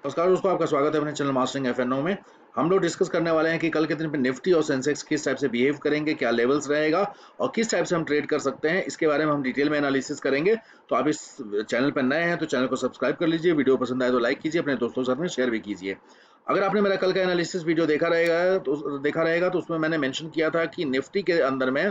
नमस्कार दोस्तों, आपका स्वागत है अपने चैनल मास्टरिंग एफएनओ में। हम लोग डिस्कस करने वाले हैं कि कल के दिन पे निफ्टी और सेंसेक्स किस टाइप से बिहेव करेंगे, क्या लेवल्स रहेगा और किस टाइप से हम ट्रेड कर सकते हैं। इसके बारे में हम डिटेल में एनालिसिस करेंगे। तो आप इस चैनल पर नए हैं तो चैनल को सब्सक्राइब कर लीजिए, वीडियो पसंद आए तो लाइक कीजिए, अपने दोस्तों के साथ में शेयर भी कीजिए। अगर आपने मेरा कल का एनालिसिस वीडियो देखा रहेगा तो उसमें मैंने मेंशन किया था कि निफ्टी के अंदर में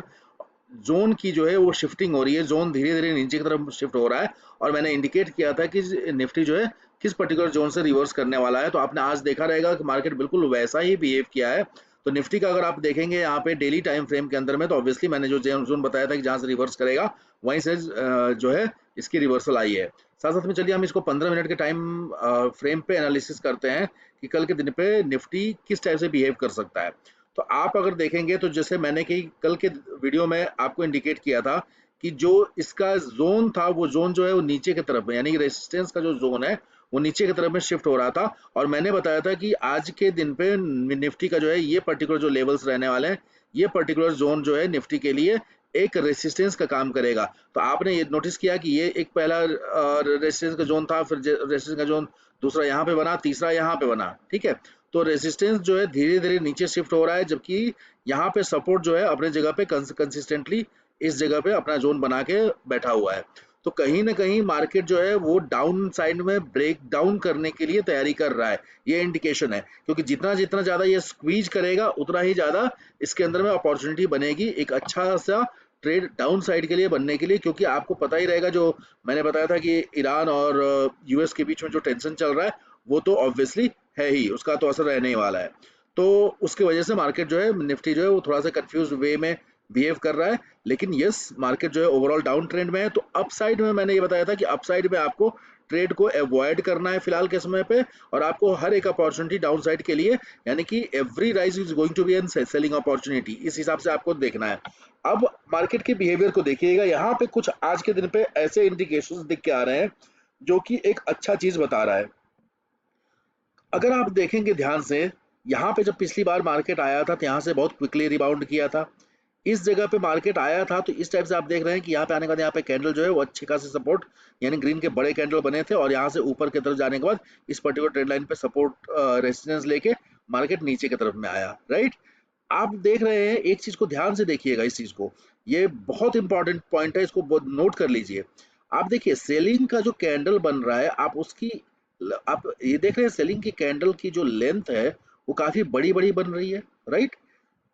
जोन की जो है वो शिफ्टिंग हो रही है, जोन धीरे धीरे नीचे की तरफ शिफ्ट हो रहा है। और मैंने इंडिकेट किया था कि निफ्टी जो है किस पर्टिकुलर जोन से रिवर्स करने वाला है। तो आपने आज देखा रहेगा कि मार्केट बिल्कुल वैसा ही बिहेव किया है। तो निफ्टी का अगर आप देखेंगे यहाँ पे डेली टाइम फ्रेम के अंदर में, तो ऑब्वियसली मैंने जो जोन बताया था कि जहाँ से रिवर्स करेगा वहीं से जो है इसकी रिवर्सल आई है। साथ साथ में चलिए हम इसको 15 मिनट के टाइम फ्रेम पे एनालिसिस करते हैं कि कल के दिन पे निफ्टी किस टाइप से बिहेव कर सकता है। तो आप अगर देखेंगे तो जैसे मैंने कि कल के वीडियो में आपको इंडिकेट किया था कि जो इसका जोन था वो जोन जो है वो नीचे की तरफ में, यानी कि रेजिस्टेंस का जो जोन है वो नीचे की तरफ में शिफ्ट हो रहा था। और मैंने बताया था कि आज के दिन पे निफ्टी का जो है ये पर्टिकुलर जो लेवल्स रहने वाले हैं, ये पर्टिकुलर जोन जो है निफ्टी के लिए एक रेसिस्टेंस का काम करेगा। तो आपने ये नोटिस किया कि ये एक पहला रेसिस्टेंस का जोन था, फिर रेसिस्टेंस का जोन दूसरा यहाँ पे बना, तीसरा यहाँ पे बना। ठीक है, तो रेजिस्टेंस जो है धीरे धीरे नीचे शिफ्ट हो रहा है, जबकि यहाँ पे सपोर्ट जो है अपने जगह पे कंसिस्टेंटली इस जगह पे अपना जोन बना के बैठा हुआ है। तो कहीं ना कहीं मार्केट जो है वो डाउन साइड में ब्रेक डाउन करने के लिए तैयारी कर रहा है, ये इंडिकेशन है। क्योंकि जितना जितना ज्यादा ये स्क्वीज करेगा उतना ही ज्यादा इसके अंदर में अपॉर्चुनिटी बनेगी एक अच्छा सा ट्रेड डाउन साइड के लिए बनने के लिए। क्योंकि आपको पता ही रहेगा, जो मैंने बताया था कि ईरान और यूएस के बीच में जो टेंशन चल रहा है वो तो ऑब्वियसली है ही, उसका तो असर रहने ही वाला है। तो उसकी वजह से मार्केट जो है निफ्टी जो है वो थोड़ा सा कंफ्यूज वे में बिहेव कर रहा है। लेकिन यस, मार्केट जो है ओवरऑल डाउन ट्रेंड में है। तो अपसाइड में मैंने ये बताया था कि अपसाइड में आपको ट्रेड को अवॉइड करना है फिलहाल के समय पे, और आपको हर एक अपॉर्चुनिटी डाउन साइड के लिए, यानी कि every rise is going to be an selling opportunity, इस हिसाब से आपको देखना है। अब मार्केट के बिहेवियर को देखिएगा, यहाँ पे कुछ आज के दिन पे ऐसे इंडिकेशंस दिख के आ रहे हैं जो कि एक अच्छा चीज बता रहा है। अगर आप देखेंगे ध्यान से, यहाँ पे जब पिछली बार मार्केट आया था तो यहाँ से बहुत क्विकली रिबाउंड किया था। इस जगह पे मार्केट आया था तो इस टाइप से आप देख रहे हैं कि यहाँ पे आने के बाद यहाँ पे कैंडल जो है वो अच्छी खासी सपोर्ट, यानी ग्रीन के बड़े कैंडल बने थे, और यहाँ से ऊपर की तरफ जाने के बाद इस पर्टिकुलर ट्रेड लाइन पे सपोर्ट रेजिस्टेंस लेके मार्केट नीचे की तरफ में आया, राइट। आप देख रहे हैं, एक चीज को ध्यान से देखिएगा, इस चीज को, ये बहुत इंपॉर्टेंट पॉइंट है, इसको नोट कर लीजिए। आप देखिए सेलिंग का जो कैंडल बन रहा है, आप उसकी आप ये देख रहे हैं सेलिंग की कैंडल की जो लेंथ है वो काफी बड़ी बड़ी बन रही है, राइट।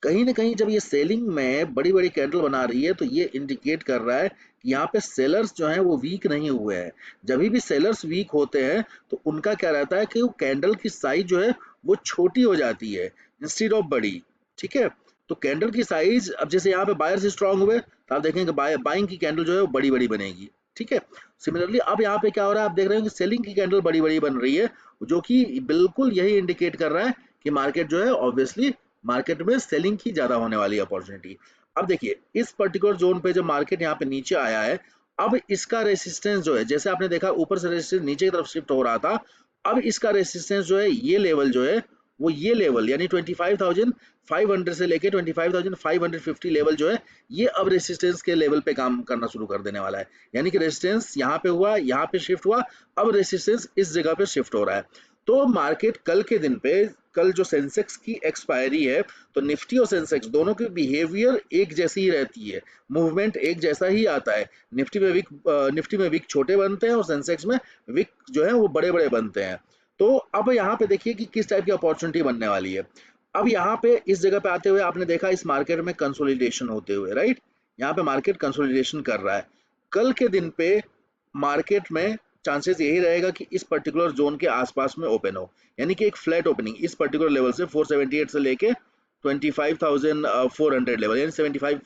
कहीं ना कहीं जब ये सेलिंग में बड़ी बड़ी कैंडल बना रही है तो ये इंडिकेट कर रहा है कि यहाँ पे सेलर्स जो हैं वो वीक नहीं हुए हैं। जब भी सेलर्स वीक होते हैं तो उनका क्या रहता है कि वो कैंडल की साइज जो है वो छोटी हो जाती है इंस्टेड ऑफ बड़ी। ठीक है, तो कैंडल की साइज, अब जैसे यहाँ पे बायर्स स्ट्रांग हुए तो आप देखेंगे बाइंग की कैंडल जो है वो बड़ी बड़ी बनेगी। ठीक है, सिमिलरली अब यहाँ पे क्या हो रहा है, आप देख रहे हो कि सेलिंग की कैंडल बड़ी बड़ी बन रही है, जो कि बिल्कुल यही इंडिकेट कर रहा है कि मार्केट जो है ऑब्वियसली मार्केट में सेलिंग की ज्यादा होने वाली अपॉर्चुनिटी। अब देखिए इस पर्टिकुलर जोन पे जब मार्केट यहाँ पे नीचे आया है, अब इसका रेसिस्टेंस जो है, जैसे आपने देखा ऊपर से रेसिस्टेंस नीचे की तरफ शिफ्ट हो रहा था, अब इसका रेसिस्टेंस जो है ये लेवल जो है वो ये लेवल, यानी 25,500 से लेके 25,550 लेवल जो है, ये अब रेसिस्टेंस के लेवल पे काम करना शुरू कर देने वाला है। यानी कि रेसिस्टेंस यहाँ पे हुआ, यहाँ पे शिफ्ट हुआ, अब रेसिस्टेंस इस जगह पे शिफ्ट हो रहा है। तो मार्केट कल के दिन पे, कल जो सेंसेक्स की एक्सपायरी है, तो निफ्टी और सेंसेक्स दोनों की बिहेवियर एक जैसी ही रहती है, मूवमेंट एक जैसा ही आता है। निफ्टी में विक छोटे बनते हैं और सेंसेक्स में विक जो है वो बड़े बड़े बनते हैं। तो अब यहाँ पे देखिए कि किस टाइप की अपॉर्चुनिटी बनने वाली है। अब यहाँ पे इस जगह पे आते हुए आपने देखा इस मार्केट में कंसोलिडेशन होते हुए, राइट। यहाँ पे मार्केट कंसोलिडेशन कर रहा है। कल के दिन पे मार्केट में चांसेस यही रहेगा कि इस पर्टिकुलर जोन के आसपास में ओपन हो, यानी कि एक फ्लैट ओपनिंग इस पर्टिकुलर लेवल से 478 से लेके 25,400 लेवल, यानी 75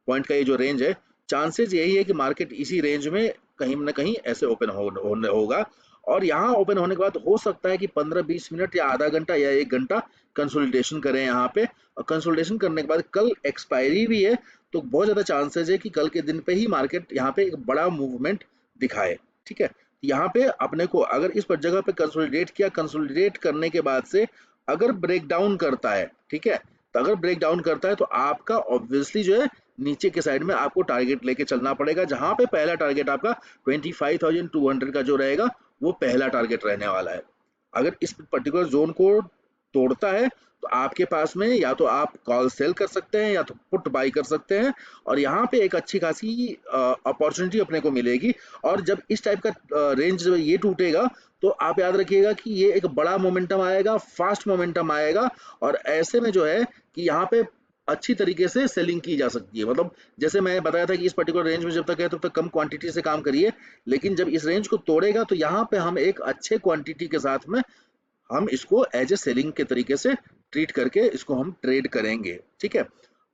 पॉइंट का ये जो रेंज है, चांसेस यही है कि मार्केट इसी रेंज में कहीं ना कहीं ऐसे ओपन होगा। और यहाँ ओपन होने के बाद हो सकता है कि 15-20 मिनट या आधा घंटा या 1 घंटा कंसोलिडेशन करें यहाँ पे। और कंसोलिडेशन करने के बाद कल एक्सपायरी भी है, तो बहुत ज़्यादा चांसेस है कि कल के दिन पे ही मार्केट यहाँ पे एक बड़ा मूवमेंट दिखाए। ठीक है, यहाँ पे अपने को अगर इस पर जगह पे कंसोलिडेट किया, कंसोलिडेट करने के बाद से अगर ब्रेक डाउन करता है, ठीक है, तो अगर ब्रेक डाउन करता है तो आपका ऑब्वियसली जो है नीचे के साइड में आपको टारगेट लेके चलना पड़ेगा, जहां पे पहला टारगेट आपका 25,200 का जो रहेगा वो पहला टारगेट रहने वाला है। अगर इस पर्टिकुलर जोन को तोड़ता है तो आपके पास में या तो आप कॉल सेल कर सकते हैं या तो पुट बाई कर सकते हैं, और यहाँ पे एक अच्छी खासी अपॉर्चुनिटी अपने को मिलेगी। और जब इस टाइप का रेंज ये टूटेगा तो आप याद रखिएगा कि ये एक बड़ा मोमेंटम आएगा, फास्ट मोमेंटम आएगा, और ऐसे में जो है कि यहाँ पे अच्छी तरीके से सेलिंग की जा सकती है। मतलब जैसे मैं बताया था कि इस पर्टिकुलर रेंज में जब तक है तब तक कम क्वांटिटी से काम करिए, लेकिन जब इस रेंज को तोड़ेगा तो यहाँ पे हम एक अच्छे क्वांटिटी के साथ में हम इसको एज ए सेलिंग के तरीके से ट्रीट करके इसको हम ट्रेड करेंगे। ठीक है,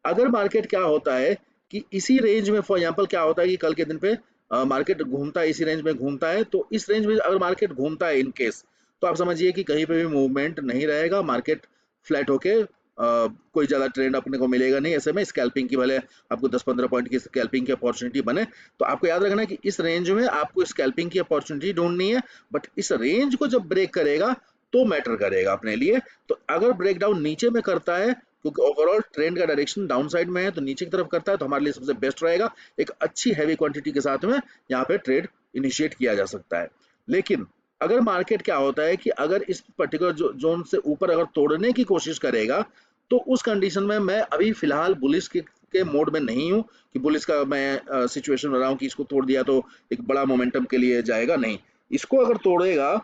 अगर मार्केट क्या होता है कि इसी रेंज में, फॉर एग्जांपल क्या होता है कि कल के दिन पे मार्केट घूमता है, इसी रेंज में घूमता है, तो इस रेंज में अगर मार्केट घूमता है इन केस, तो आप समझिए कि कहीं पे भी मूवमेंट नहीं रहेगा, मार्केट फ्लैट होके कोई ज़्यादा ट्रेंड अपने को मिलेगा नहीं। ऐसे में स्कैल्पिंग की भले आपको 10-15 पॉइंट की स्कैल्पिंग की अपॉर्चुनिटी बने, तो आपको याद रखना है कि इस रेंज में आपको स्कैल्पिंग की अपॉर्चुनिटी ढूंढनी है। बट इस रेंज को जब ब्रेक करेगा तो मैटर करेगा अपने लिए। तो अगर ब्रेकडाउन नीचे में करता है, क्योंकि ओवरऑल ट्रेंड का डायरेक्शन डाउन साइड में है, तो नीचे की तरफ करता है तो हमारे लिए सबसे बेस्ट रहेगा एक अच्छी हैवी क्वांटिटी के साथ में यहाँ पे ट्रेड इनिशिएट किया जा सकता है। लेकिन अगर मार्केट क्या होता है कि अगर इस पर्टिकुलर जोन से ऊपर अगर तोड़ने की कोशिश करेगा, तो उस कंडीशन में मैं अभी फिलहाल बुलिश के मोड में नहीं हूँ कि बुलिश का मैं सिचुएशन बना रहा हूँ कि इसको तोड़ दिया तो एक बड़ा मोमेंटम के लिए जाएगा, नहीं। इसको अगर तोड़ेगा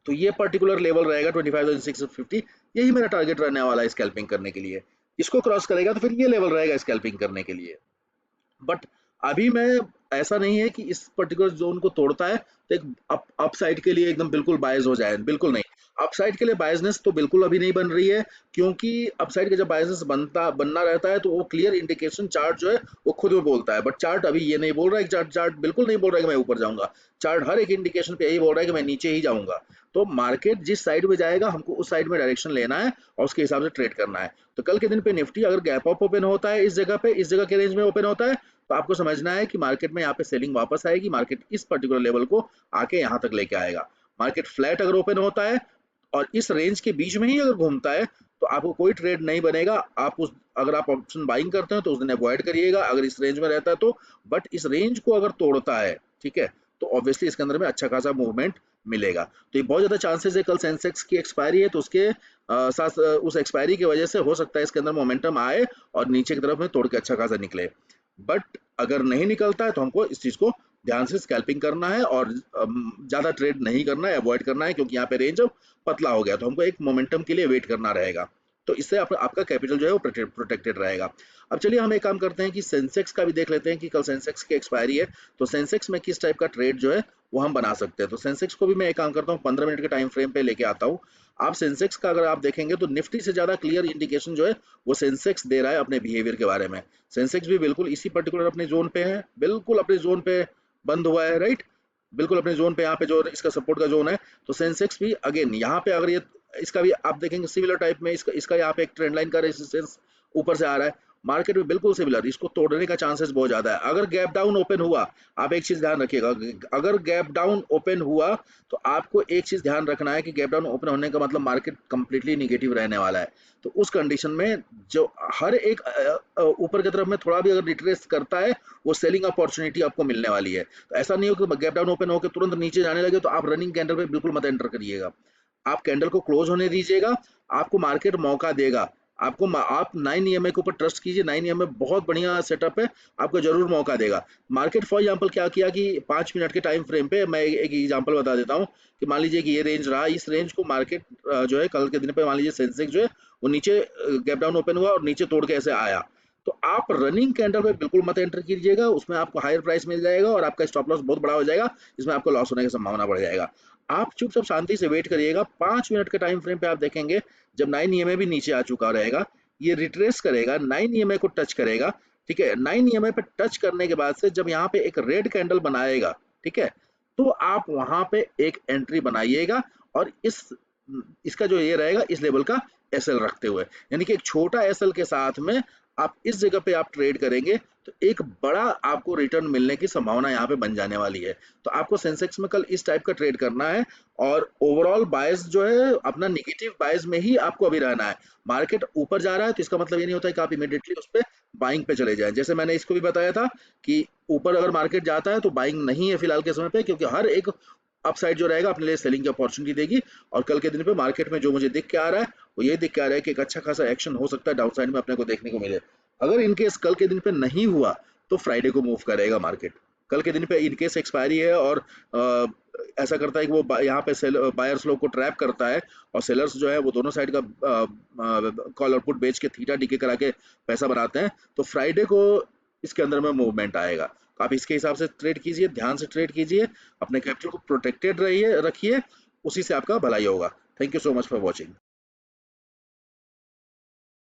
तो ये पर्टिकुलर लेवल रहेगा 25,650, यही मेरा टारगेट रहने वाला है स्कैल्पिंग करने के लिए। इसको क्रॉस करेगा तो फिर ये लेवल रहेगा स्कैल्पिंग करने के लिए। बट अभी मैं, ऐसा नहीं है कि इस पर्टिकुलर जोन को तोड़ता है तो एक अप साइड के लिए एकदम बिल्कुल बायस हो जाए, बिल्कुल नहीं। अप साइड के लिए बायसनेस तो बिल्कुल अभी नहीं बन रही है, क्योंकि अप साइड का जब बायसनेस बनना रहता है तो वो क्लियर इंडिकेशन चार्ट जो है वो खुद में बोलता है। बट चार्ट अभी ये नहीं बोल रहा है कि चार्ट बिल्कुल नहीं बोल रहा है कि मैं ऊपर जाऊंगा। चार्ट हर एक इंडिकेशन पे यही बोल रहा है कि मैं नीचे ही जाऊंगा। तो मार्केट जिस साइड में जाएगा हमको उस साइड में डायरेक्शन लेना है और उसके हिसाब से ट्रेड करना है। तो कल के दिन पे निफ्टी अगर गैप अप ओपन होता है इस जगह पे, इस जगह के रेंज में ओपन होता है, तो आपको समझना है कि मार्केट में यहाँ पे सेलिंग वापस आएगी, मार्केट इस पर्टिकुलर लेवल को आके यहाँ तक लेके आएगा। मार्केट फ्लैट अगर ओपन होता है और इस रेंज के बीच में ही अगर घूमता है तो आपको कोई ट्रेड नहीं बनेगा। आप उस, अगर आप ऑप्शन बाइंग करते हैं तो उस दिन अवॉइड करिएगा अगर इस रेंज में रहता है तो। बट इस रेंज को अगर तोड़ता है, ठीक है, तो ऑब्वियसली इसके अंदर में अच्छा खासा मूवमेंट मिलेगा। तो ये बहुत ज़्यादा चांसेस है, कल सेंसेक्स की एक्सपायरी है तो उसके साथ उस एक्सपायरी की वजह से हो सकता है इसके अंदर मोमेंटम आए और नीचे की तरफ में तोड़ के अच्छा खासा निकले। बट अगर नहीं निकलता है तो हमको इस चीज़ को ध्यान से स्कैल्पिंग करना है और ज़्यादा ट्रेड नहीं करना है, अवॉइड करना है, क्योंकि यहाँ पे रेंज अब पतला हो गया तो हमको एक मोमेंटम के लिए वेट करना रहेगा। तो इससे आपका कैपिटल जो है वो प्रोटेक्टेड रहेगा। अब चलिए हम एक काम करते हैं कि सेंसेक्स का भी देख लेते हैं कि कल सेंसेक्स की एक्सपायरी है, तो सेंसेक्स में किस टाइप का ट्रेड जो है वो हम बना सकते हैं। तो सेंसेक्स को भी मैं एक काम करता हूँ, 15 मिनट के टाइम फ्रेम पे लेके आता हूँ। आप सेंसेक्स का अगर आप देखेंगे तो निफ्टी से ज़्यादा क्लियर इंडिकेशन जो है वो सेंसेक्स दे रहा है अपने बिहेवियर के बारे में। सेंसेक्स भी बिल्कुल इसी पर्टिकुलर अपने जोन पे है, बिल्कुल अपने जोन पे बंद हुआ है, राइट, बिल्कुल अपने जोन पे, यहाँ पे जो इसका सपोर्ट का जोन है। तो सेंसेक्स भी अगेन यहाँ पे अगर ये, इसका भी आप देखेंगे सिमिलर टाइप में, इसका इसका यहाँ पे एक ट्रेंड लाइन का रेजिस्टेंस ऊपर से आ रहा है। मार्केट में बिल्कुल सिमिलर, इसको तोड़ने का चांसेस बहुत ज्यादा है अगर गैप डाउन ओपन हुआ। आप एक चीज ध्यान रखिएगा, अगर गैप डाउन ओपन हुआ तो आपको एक चीज ध्यान रखना है कि गैप डाउन ओपन होने का मतलब मार्केट कंप्लीटली निगेटिव रहने वाला है। तो उस कंडीशन में जो हर एक ऊपर की तरफ में थोड़ा भी अगर रिट्रेस करता है वो सेलिंग अपॉर्चुनिटी आपको मिलने वाली है। तो ऐसा नहीं हो कि गैप डाउन ओपन होकर तुरंत नीचे जाने लगे तो आप रनिंग कैंडल पे बिल्कुल मत एंटर करिएगा। आप कैंडल को क्लोज होने दीजिएगा, आपको मार्केट मौका देगा। आप 9 EMA के ऊपर ट्रस्ट कीजिए, 9 EMA बहुत बढ़िया सेटअप है, आपको जरूर मौका देगा। मार्केट फॉर एग्जांपल क्या किया कि 5 मिनट के टाइम फ्रेम पे मैं एक एग्जांपल बता देता हूँ कि मान लीजिए कि ये रेंज रहा, इस रेंज को मार्केट जो है कल के दिन पे मान लीजिए सेंसेक्स जो है वो नीचे गैप डाउन ओपन हुआ और नीचे तोड़ के ऐसे आया, तो आप रनिंग कैंडल में बिल्कुल मत एंटर कीजिएगा, उसमें आपको हायर प्राइस मिल जाएगा और आपका स्टॉप लॉस बहुत बड़ा हो जाएगा, इसमें आपको लॉस होने की संभावना बढ़ जाएगा। आप चुपचाप शांति से वेट करिएगा, 5 मिनट के टाइम फ्रेम पे आप देखेंगे जब 9 EMA भी नीचे आ चुका रहेगा, ये रिट्रेस करेगा, 9 EMA को टच करेगा, ठीक है, 9 EMA पे टच करने के बाद से जब यहाँ पे एक रेड कैंडल बनाएगा, ठीक है, तो आप वहां पे एक एंट्री बनाइएगा और इसका जो ये रहेगा इस लेवल का एसएल रखते हुए, यानी कि एक छोटा एसएल के साथ में आप इस जगह पे आप ट्रेड करेंगे तो एक बड़ा आपको रिटर्न मिलने की संभावना यहाँ पे बन जाने वाली है। तो आपको सेंसेक्स में कल इस टाइप का ट्रेड करना है और ओवरऑल बायस जो है अपना निगेटिव बायस में ही आपको अभी रहना है। मार्केट ऊपर जा रहा है तो इसका मतलब ये नहीं होता है कि आप इमीडिएटली उस पर बाइंग पे चले जाएं। जैसे मैंने इसको भी बताया था कि ऊपर अगर मार्केट जाता है तो बाइंग नहीं है फिलहाल के समय पे, क्योंकि हर एक अपसाइड जो रहेगा अपने लिए सेलिंग की अपॉर्चुनिटी देगी। और कल के दिन पे मार्केट में जो मुझे दिख के आ रहा है वो ये दिख के आ रहा है कि एक अच्छा खासा एक्शन हो सकता है डाउन साइड में अपने को देखने को मिले। अगर इनकेस कल के दिन पे नहीं हुआ तो फ्राइडे को मूव करेगा मार्केट। कल के दिन पे इनकेस एक्सपायरी है और ऐसा करता है कि वो यहाँ पे सेल बायर्स लोग को ट्रैप करता है और सेलर्स जो है वो दोनों साइड का कॉल और पुट बेच के थीटा डीके करा के पैसा बनाते हैं, तो फ्राइडे को इसके अंदर में मूवमेंट आएगा। तो आप इसके हिसाब से ट्रेड कीजिए, ध्यान से ट्रेड कीजिए, अपने कैपिटल को प्रोटेक्टेड रहिए रखिए, उसी से आपका भलाई होगा। Thank you so much for watching.